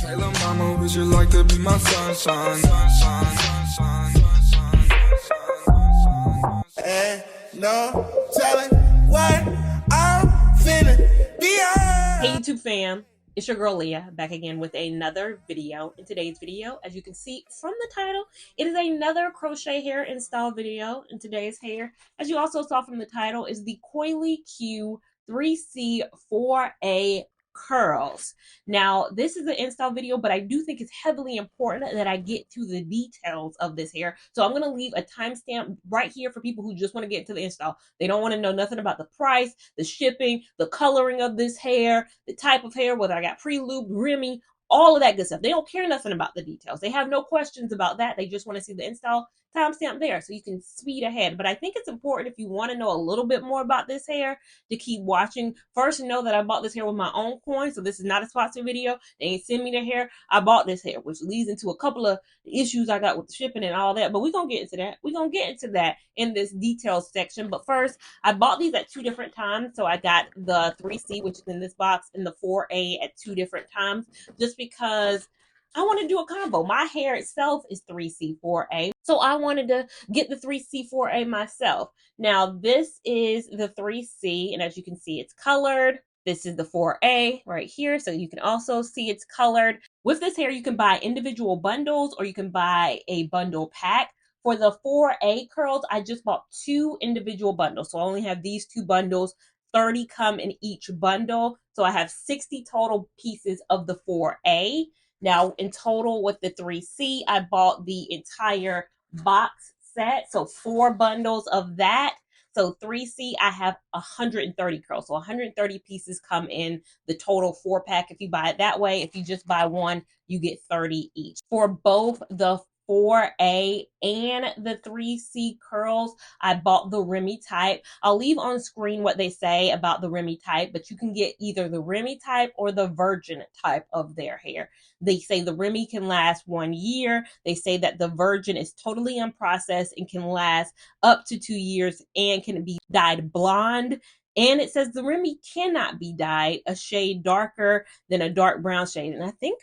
Hey, little mama, would you like to be my sunshine? And no telling what I'm feeling beyond. Hey YouTube fam, it's your girl Leah back again with another video. In today's video, as you can see from the title, it is another crochet hair install video. In today's hair, as you also saw from the title, is the Coily Q 3C 4A curls. Now this is an install video, but I do think it's heavily important that I get to the details of this hair, so I'm going to leave a timestamp right here for people who just want to get to the install. They don't want to know nothing about the price, the shipping, the coloring of this hair, the type of hair, whether I got pre-lubed, Remy, all of that good stuff. They don't care nothing about the details. They have no questions about that. They just want to see the install timestamp there so you can speed ahead. But I think it's important, if you want to know a little bit more about this hair, to keep watching. First, know that I bought this hair with my own coin, so this is not a sponsored video. They ain't send me the hair. I bought this hair, which leads into a couple of issues I got with the shipping and all that. But we're going to get into that. We're going to get into that in this details section. But first, I bought these at 2 different times. So I got the 3C, which is in this box, and the 4A at 2 different times, just because I want to do a combo. My hair itself is 3C 4A, so I wanted to get the 3C 4A myself. Now this is the 3C, and as you can see, it's colored. This is the 4A right here, so you can also see it's colored. With this hair, you can buy individual bundles or you can buy a bundle pack. For the 4A curls, I just bought 2 individual bundles, so I only have these 2 bundles. 30 come in each bundle, so I have 60 total pieces of the 4A. Now, in total with the 3C, I bought the entire box set, so 4 bundles of that. So 3C, I have 130 curls, so 130 pieces come in the total 4-pack if you buy it that way. If you just buy one, you get 30 each. For both the 4A and the 3C curls, I bought the Remy type. I'll leave on screen what they say about the Remy type, but you can get either the Remy type or the virgin type of their hair. They say the Remy can last 1 year. They say that the virgin is totally unprocessed and can last up to 2 years and can be dyed blonde. And it says the Remy cannot be dyed a shade darker than a dark brown shade. And I think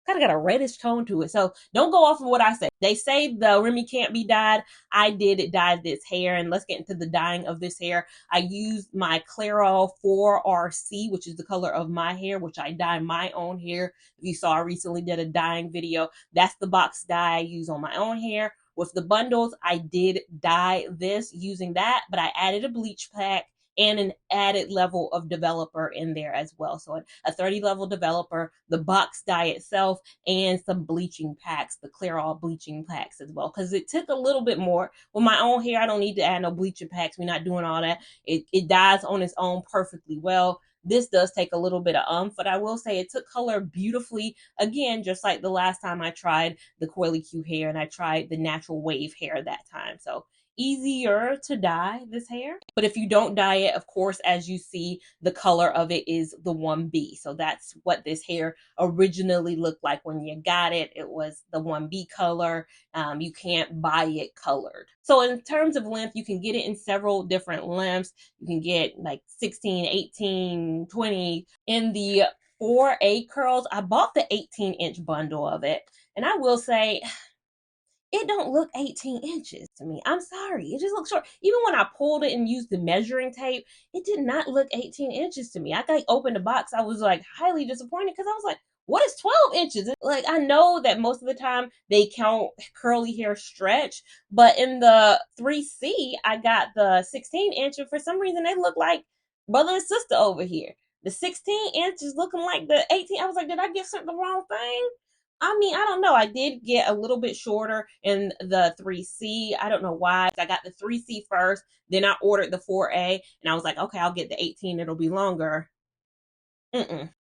kind of got a reddish tone to it. So don't go off of what I say. They say the Remy can't be dyed. I did dye this hair, and let's get into the dyeing of this hair. I used my Clairol 4RC, which is the color of my hair, which I dye my own hair. If you saw, I recently did a dyeing video. That's the box dye I use on my own hair. With the bundles, I did dye this using that, but I added a bleach pack and an added level of developer in there as well. So a 30 level developer, the box dye itself, and some bleaching packs, the Clairol bleaching packs as well. Because it took a little bit more. With my own hair, I don't need to add no bleaching packs. We're not doing all that. It dyes on its own perfectly well. This does take a little bit of but I will say it took color beautifully. Again, just like the last time I tried the Coily Q hair and I tried the natural wave hair that time. So easier to dye this hair. But if you don't dye it, of course, as you see, the color of it is the 1B. So that's what this hair originally looked like when you got it. It was the 1B color. You can't buy it colored. So in terms of length, you can get it in several different lengths. You can get like 16, 18, 20. In the 4A curls, I bought the 18-inch bundle of it. And I will say, it don't look 18 inches to me. I'm sorry. It just looks short. Even when I pulled it and used the measuring tape, it did not look 18 inches to me. I opened the box. I was like highly disappointed because I was like, what is 12 inches? Like, I know that most of the time they count curly hair stretch, but in the 3C, I got the 16 inch, and for some reason they look like brother and sister over here. The 16 inch is looking like the 18. I was like, did I get something the wrong thing? I mean, I don't know. I did get a little bit shorter in the 3C. I don't know why. I got the 3C first, then I ordered the 4A, and I was like, okay, I'll get the 18. It'll be longer.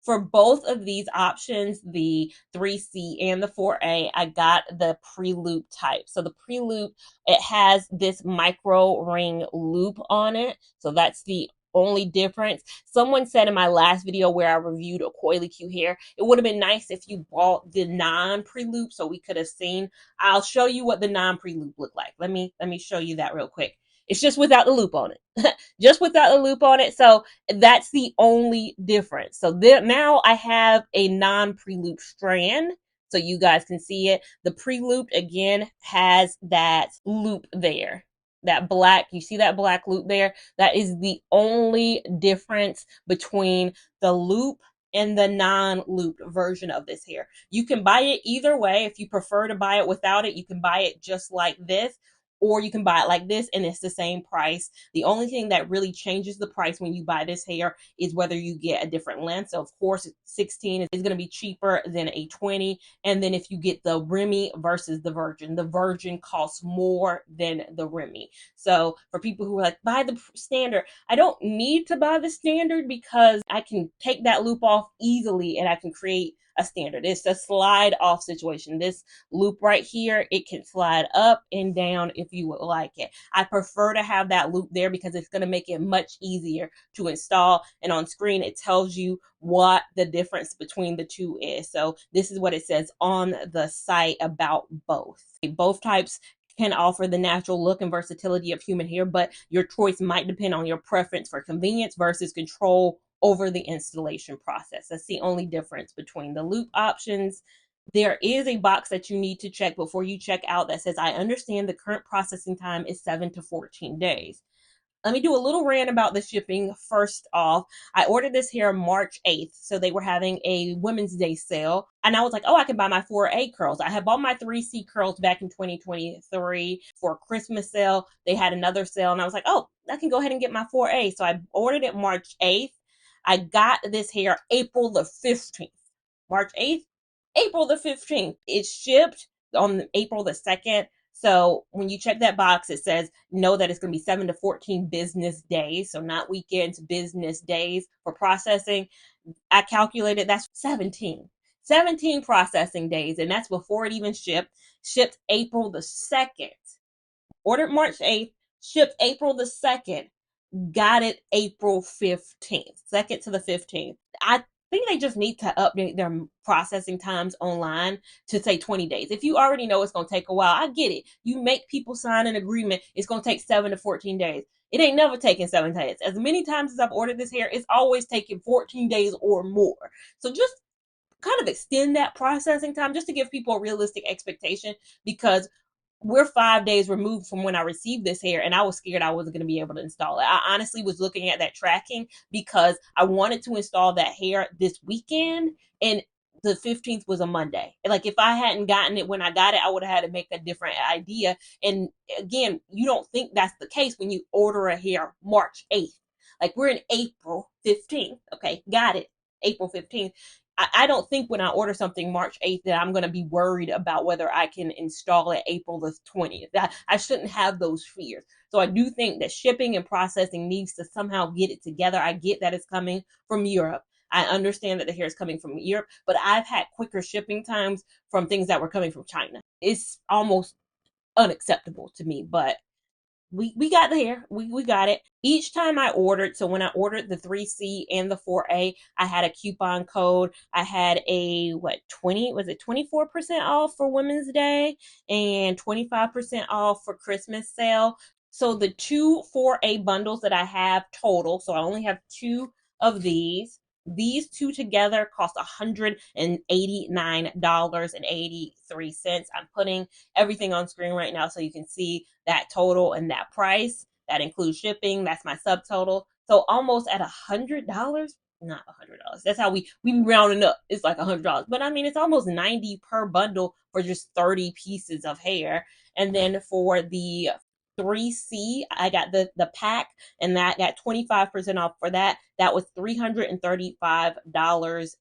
For both of these options, the 3C and the 4A, I got the pre-loop type. So the pre-loop, it has this micro ring loop on it. So that's the only difference. Someone said in my last video where I reviewed a Coily Q hair, it would have been nice if you bought the non-pre-loop so we could have seen. I'll show you what the non-pre-loop look like. Let me show you that real quick. It's just without the loop on it. Just without the loop on it. So that's the only difference. So now I have a non-pre-loop strand, so you guys can see it. The pre-looped again has that loop there. That black, you see that black loop there? That is the only difference between the loop and the non-looped version of this hair. You can buy it either way. If you prefer to buy it without it, you can buy it just like this, or you can buy it like this and it's the same price. The only thing that really changes the price when you buy this hair is whether you get a different length. So of course 16 is going to be cheaper than a 20. And then if you get the Remy versus the Virgin costs more than the Remy. So for people who are like, buy the standard, I don't need to buy the standard because I can take that loop off easily and I can create a standard. It's a slide off situation. This loop right here, it can slide up and down if you would like it. I prefer to have that loop there because it's going to make it much easier to install, and on screen it tells you what the difference between the two is. So this is what it says on the site about both. Both types can offer the natural look and versatility of human hair, but your choice might depend on your preference for convenience versus control over the installation process. That's the only difference between the loop options. There is a box that you need to check before you check out that says, I understand the current processing time is 7 to 14 days. Let me do a little rant about the shipping. First off, I ordered this hair March 8th. So they were having a Women's Day sale. And I was like, oh, I can buy my 4A curls. I had bought my 3C curls back in 2023 for a Christmas sale. They had another sale. And I was like, oh, I can go ahead and get my 4A. So I ordered it March 8th. I got this hair April the 15th. March 8th, April the 15th. It shipped on April the 2nd. So when you check that box, it says, know that it's going to be 7 to 14 business days. So not weekends, business days for processing. I calculated that's 17 processing days. And that's before it even shipped April the 2nd. Ordered March 8th, shipped April the 2nd. Got it April 15th, 2nd to the 15th. I think they just need to update their processing times online to say 20 days. If you already know it's going to take a while, I get it. You make people sign an agreement, it's going to take 7 to 14 days. It ain't never taken 7 days. As many times as I've ordered this hair, it's always taken 14 days or more. So just kind of extend that processing time just to give people a realistic expectation, because we're 5 days removed from when I received this hair, and I was scared I wasn't going to be able to install it. I honestly was looking at that tracking because I wanted to install that hair this weekend, and the 15th was a Monday. Like, if I hadn't gotten it when I got it, I would have had to make a different idea. And again, you don't think that's the case when you order a hair March 8th. Like, we're in April 15th. Okay, got it. April 15th. I don't think when I order something March 8th that I'm going to be worried about whether I can install it April the 20th. I shouldn't have those fears. So I do think that shipping and processing needs to somehow get it together. I get that it's coming from Europe. I understand that the hair is coming from Europe, but I've had quicker shipping times from things that were coming from China. It's almost unacceptable to me, but we got the hair. We got it. Each time I ordered, so when I ordered the 3C and the 4A, I had a coupon code. I had a 24% off for Women's Day and 25% off for Christmas sale. So the two 4A bundles that I have total, so I only have 2 of these. These two together cost $189.83. I'm putting everything on screen right now so you can see that total and that price. That includes shipping. That's my subtotal. So almost at $100. Not $100. That's how we rounding up. It's like $100. But I mean, it's almost $90 per bundle for just 30 pieces of hair. And then for the 3C, I got the pack, and that got 25% off for that. That was $335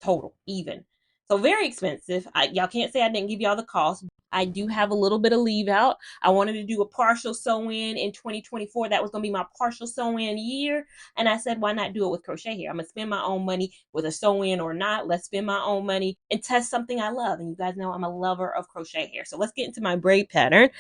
total, even. So very expensive. Y'all can't say I didn't give y'all the cost. I do have a little bit of leave out. I wanted to do a partial sew-in in 2024. That was going to be my partial sew-in year. And I said, why not do it with crochet hair? I'm going to spend my own money, whether sew-in or not. Let's spend my own money and test something I love. And you guys know I'm a lover of crochet hair. So let's get into my braid pattern.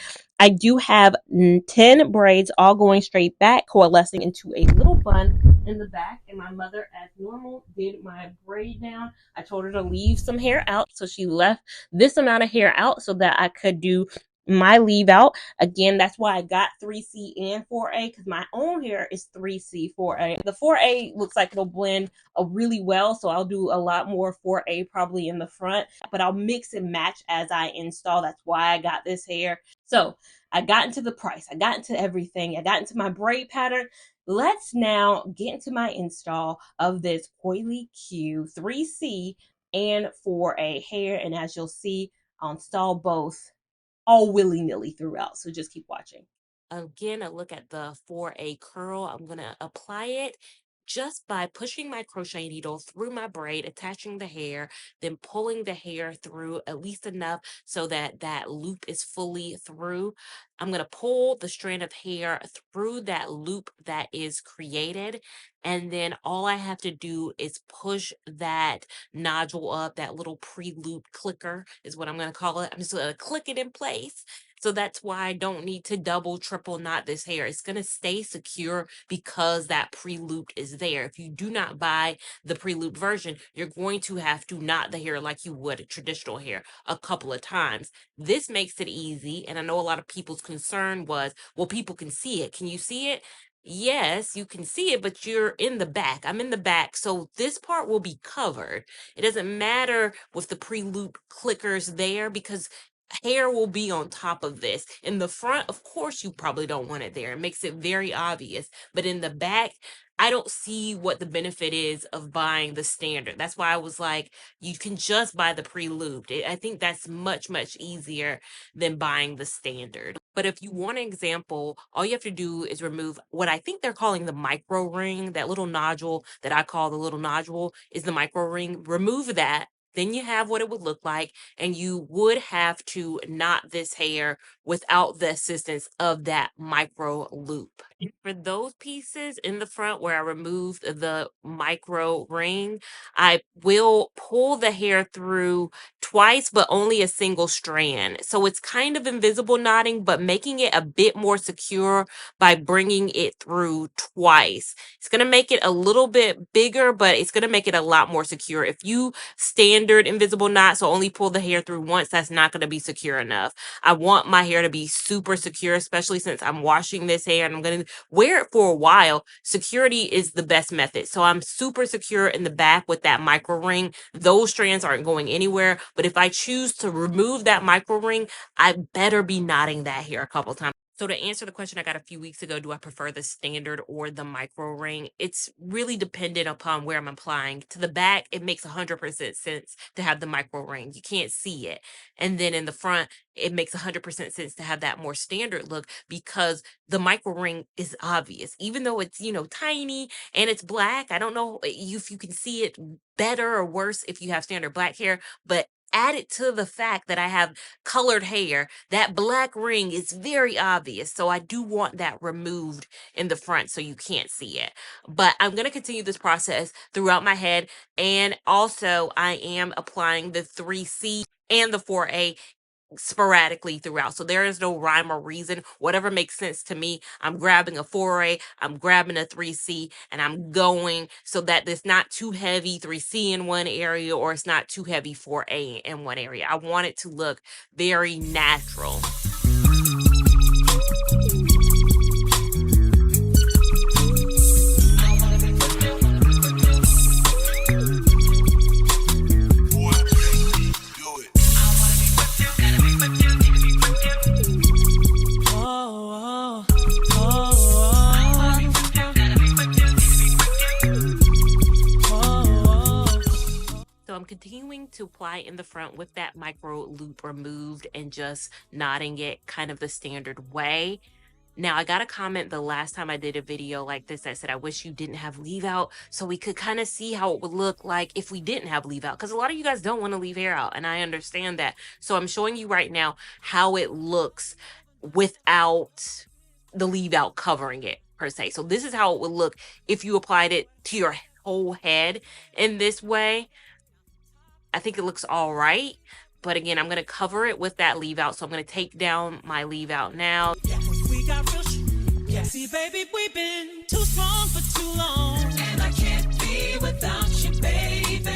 I do have 10 braids all going straight back, coalescing into a little bun in the back. And my mother, as normal, did my braid down. I told her to leave some hair out, so she left this amount of hair out so that I could do my leave out. Again, that's why I got 3C and 4A, because my own hair is 3C, 4A. The 4A looks like it'll blend really well, so I'll do a lot more 4A probably in the front, but I'll mix and match as I install. That's why I got this hair. So I got into the price, I got into everything, I got into my braid pattern. Let's now get into my install of this Coily Q 3C and 4A hair, and as you'll see, I'll install both all willy-nilly throughout, so just keep watching. Again, a look at the 4A curl. I'm going to apply it just by pushing my crochet needle through my braid, attaching the hair, then pulling the hair through at least enough so that that loop is fully through. I'm going to pull the strand of hair through that loop that is created, and then all I have to do is push that nodule up, that little pre-loop clicker is what I'm going to call it. I'm just going to click it in place. So that's why I don't need to double, triple knot this hair. It's going to stay secure because that pre-looped is there. If you do not buy the pre-looped version, you're going to have to knot the hair like you would a traditional hair a couple of times. This makes it easy. And I know a lot of people's concern was, well, people can see it. Can you see it? Yes, you can see it, but you're in the back. I'm in the back, so this part will be covered. It doesn't matter with the pre-loop clickers there because hair will be on top of this. In the front, of course, you probably don't want it there. It makes it very obvious. But in the back, I don't see what the benefit is of buying the standard. That's why I was like, you can just buy the pre-looped. I think that's much, much easier than buying the standard. But if you want an example, all you have to do is remove what I think they're calling the micro ring. That little nodule that I call the little nodule is the micro ring. Remove that. Then you have what it would look like, and you would have to knot this hair without the assistance of that micro loop. For those pieces in the front where I removed the micro ring, I will pull the hair through twice, but only a single strand. So it's kind of invisible knotting, but making it a bit more secure by bringing it through twice. It's going to make it a little bit bigger, but it's going to make it a lot more secure. If you standard invisible knot, so only pull the hair through once, that's not going to be secure enough. I want my hair to be super secure, especially since I'm washing this hair and I'm going to wear it for a while. Security is the best method. So I'm super secure in the back with that micro ring. Those strands aren't going anywhere. But if I choose to remove that micro ring, I better be knotting that hair a couple times. So to answer the question I got a few weeks ago, do I prefer the standard or the micro ring? It's really dependent upon where I'm applying. To the back, it makes 100% sense to have the micro ring. You can't see it. And then in the front, it makes 100% sense to have that more standard look because the micro ring is obvious. Even though it's, tiny and it's black, I don't know if you can see it better or worse if you have standard black hair, but added to the fact that I have colored hair, that black ring is very obvious. So I do want that removed in the front so you can't see it. But I'm going to continue this process throughout my head. And also I am applying the 3C and the 4A sporadically throughout. So there is no rhyme or reason. Whatever makes sense to me, I'm grabbing a 4A, I'm grabbing a 3C, and I'm going so that it's not too heavy 3C in one area or it's not too heavy 4A in one area. I want it to look very natural. I'm continuing to apply in the front with that micro loop removed and just knotting it kind of the standard way. Now, I got a comment the last time I did a video like this that said, I wish you didn't have leave out so we could kind of see how it would look like if we didn't have leave out. Because a lot of you guys don't want to leave hair out, and I understand that. So I'm showing you right now how it looks without the leave out covering it per se. So this is how it would look if you applied it to your whole head in this way. I think it looks all right, but again, I'm going to cover it with that leave out. So I'm going to take down my leave out now. We got real see, baby, we've been too strong for too long, and I can't be without you, baby.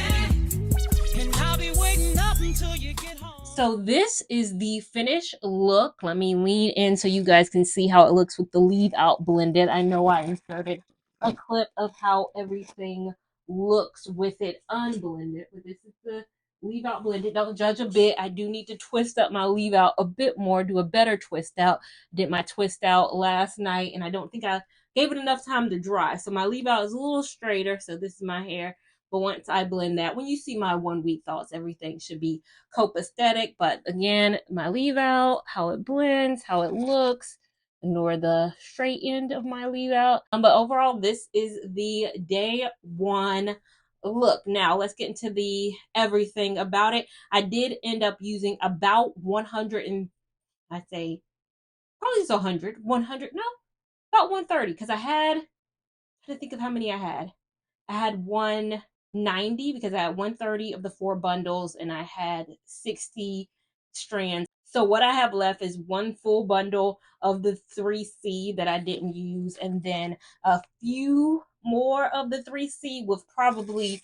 And I'll be waiting up until you get home. So this is the finished look. Let me lean in so you guys can see how it looks with the leave out blended. I know I inserted a clip of how everything looks with it unblended, but this is the leave out blended. Don't judge a bit. I do need to twist up my leave out a bit more, do a better twist out. Did my twist out last night, and I don't think I gave it enough time to dry. So my leave out is a little straighter. So this is my hair. But once I blend that, when you see my 1 week thoughts, everything should be copacetic. But again, my leave out, how it blends, how it looks, ignore the straight end of my leave out. But overall, this is the day 1 look. Now let's get into the everything about it. I did end up using about 100 and I'd say probably just 100, no, about 130 because I had to think of how many I had. I had 190 because I had 130 of the 4 bundles and I had 60 strands. So what I have left is 1 full bundle of the 3C that I didn't use, and then a few more of the 3C with probably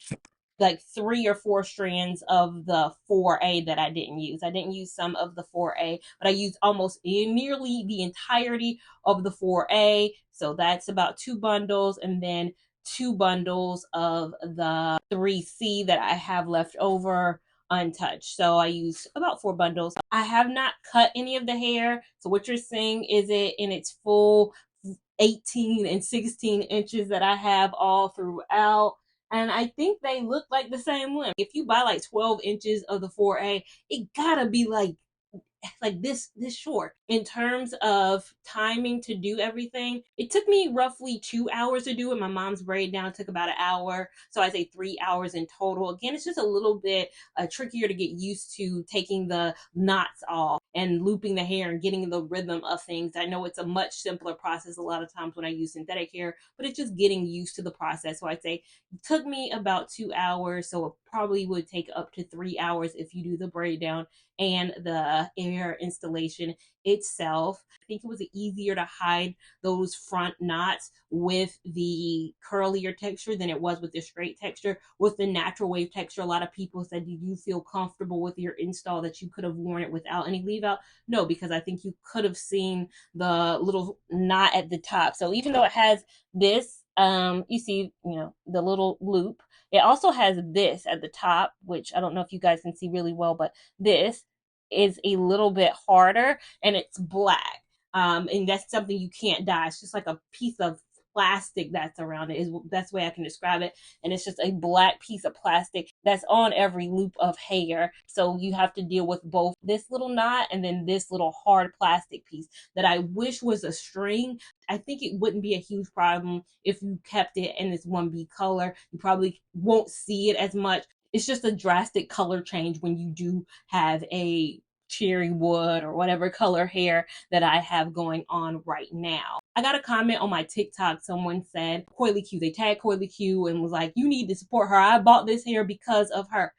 like 3 or 4 strands of the 4A that I didn't use. I didn't use some of the 4A, but I used almost nearly the entirety of the 4A. So that's about 2 bundles, and then 2 bundles of the 3C that I have left over untouched. So I used about 4 bundles. I have not cut any of the hair. So what you're seeing is it in its full 18 and 16 inches that I have all throughout. And I think they look like the same length. If you buy like 12 inches of the 4A, it gotta be like this short. In terms of timing to do everything, it took me roughly 2 hours to do it. My mom's braid down took about an hour, so I say 3 hours in total. Again, it's just a little bit trickier to get used to taking the knots off and looping the hair and getting the rhythm of things. I know it's a much simpler process a lot of times when I use synthetic hair, but it's just getting used to the process. So I'd say it took me about 2 hours, so it probably would take up to 3 hours if you do the braid down and the hair installation itself. I think it was easier to hide those front knots with the curlier texture than it was with the straight texture. With the natural wave texture, a lot of people said, did you feel comfortable with your install that you could have worn it without any leave out? No, because I think you could have seen the little knot at the top. So even though it has this, you see, the little loop, it also has this at the top, which I don't know if you guys can see really well, but this is a little bit harder and it's black. And that's something you can't dye. It's just like a piece of plastic that's around it. That's the way I can describe it. And it's just a black piece of plastic that's on every loop of hair. So you have to deal with both this little knot and then this little hard plastic piece that I wish was a string. I think it wouldn't be a huge problem if you kept it in this 1B color. You probably won't see it as much. It's just a drastic color change when you do have a cherry wood or whatever color hair that I have going on right now. I got a comment on my TikTok. Someone said, Coily Q, they tagged Coily Q and was like, you need to support her. I bought this hair because of her.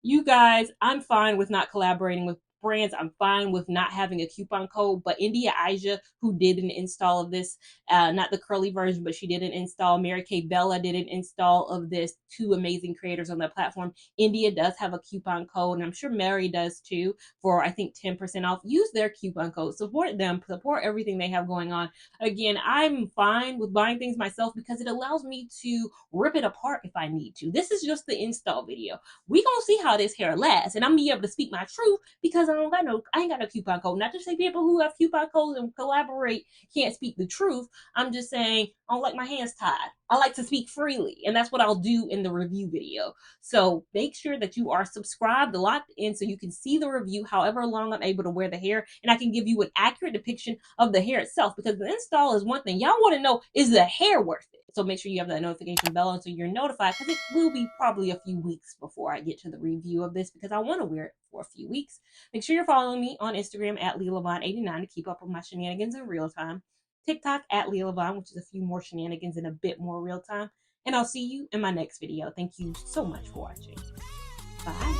You guys, I'm fine with not collaborating with brands. I'm fine with not having a coupon code, but India Aja, who did an install of this, not the curly version, but she did an install. Mary Kay Bella did an install of this. 2 amazing creators on that platform. India does have a coupon code, and I'm sure Mary does too, for I think 10% off. Use their coupon code. Support them. Support everything they have going on. Again, I'm fine with buying things myself because it allows me to rip it apart if I need to. This is just the install video. We gonna see how this hair lasts, and I'm gonna be able to speak my truth because I ain't got no coupon code. Not to say people who have coupon codes and collaborate can't speak the truth. I'm just saying I don't like my hands tied. I like to speak freely, and that's what I'll do in the review video. So make sure that you are subscribed, locked in, so you can see the review however long I'm able to wear the hair, and I can give you an accurate depiction of the hair itself, because the install is one thing. Y'all want to know, is the hair worth it? So make sure you have that notification bell on so you're notified, because it will be probably a few weeks before I get to the review of this, because I want to wear it for a few weeks. Make sure you're following me on Instagram at Lia Lavon 89 to keep up with my shenanigans in real time. TikTok at Lia Lavon, which is a few more shenanigans in a bit more real time. And I'll see you in my next video. Thank you so much for watching. Bye.